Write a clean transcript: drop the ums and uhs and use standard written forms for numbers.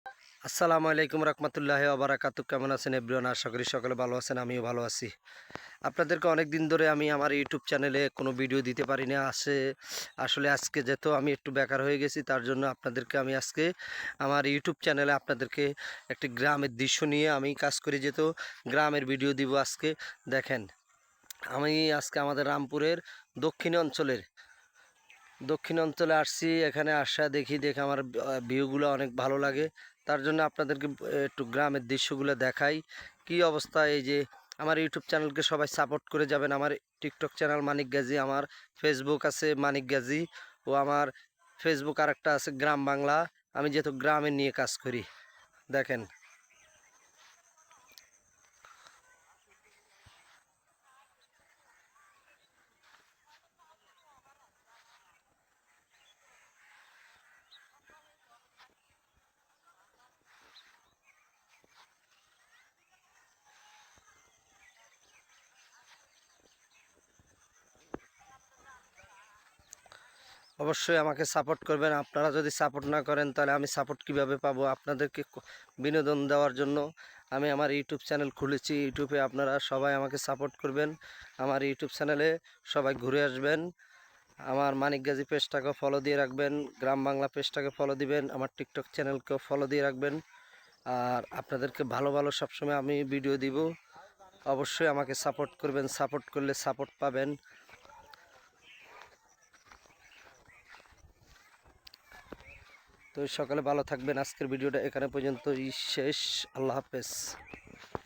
আসসালামু আলাইকুম রহমতুল্লাহি ওয়া বারাকাতুহু। কেমন আছেন এভরিওয়ান? আশা করি সকলে ভালো আছেন, আমিও ভালো আছি। আপনাদেরকে অনেক দিন ধরে আমি আমার ইউটিউব চ্যানেলে কোনো ভিডিও দিতে পারি না। আসলে আজকে যেহেতু আমি একটু বেকার হয়ে গেছি, তার জন্য আপনাদেরকে আমি আজকে আমার ইউটিউব চ্যানেলে আপনাদেরকে একটি গ্রামের দৃশ্য নিয়ে আমি কাজ করি, যেহেতু গ্রামের ভিডিও দিব আজকে। দেখেন, আমি আজকে আমাদের রামপুরের দক্ষিণ অঞ্চলে আসছি। এখানে দেখে আমার ভিউগুলো অনেক ভালো লাগে। তার জন্য আপনাদেরকে একটু গ্রামের দৃশ্যগুলো দেখাই কি অবস্থা। এই যে আমার ইউটিউব চ্যানেলকে সবাই সাপোর্ট করে যাবেন। আমার টিকটক চ্যানেল মানিক গাজী, আমার ফেসবুক আছে মানিক গাজী, ও আমার ফেসবুক আরেকটা আছে গ্রাম বাংলা। আমি যেহেতু গ্রামে নিয়ে কাজ করি, দেখেন। অবশ্যই আমাকে সাপোর্ট করবেন। আপনারা যদি সাপোর্ট না করেন তাহলে আমি সাপোর্ট কিভাবে পাবো? আপনাদেরকে বিনোদন দেওয়ার জন্য আমি আমার ইউটিউব চ্যানেল খুলেছি। ইউটিউবে আপনারা সবাই আমাকে সাপোর্ট করবেন। আমার ইউটিউব চ্যানেলে সবাই ঘুরে আসবেন। আমার মানিক গাজী পেজটাকেও ফলো দিয়ে রাখবেন, গ্রাম বাংলা পেজটাকে ফলো দিবেন, আমার টিকটক চ্যানেলকেও ফলো দিয়ে রাখবেন। আর আপনাদেরকে ভালো ভালো সবসময় আমি ভিডিও দিব। অবশ্যই আমাকে সাপোর্ট করবেন, সাপোর্ট করলে সাপোর্ট পাবেন। তো সকালে ভালো থাকবেন। আজকের ভিডিওটা এখানে পর্যন্তই শেষ। আল্লাহ হাফেজ।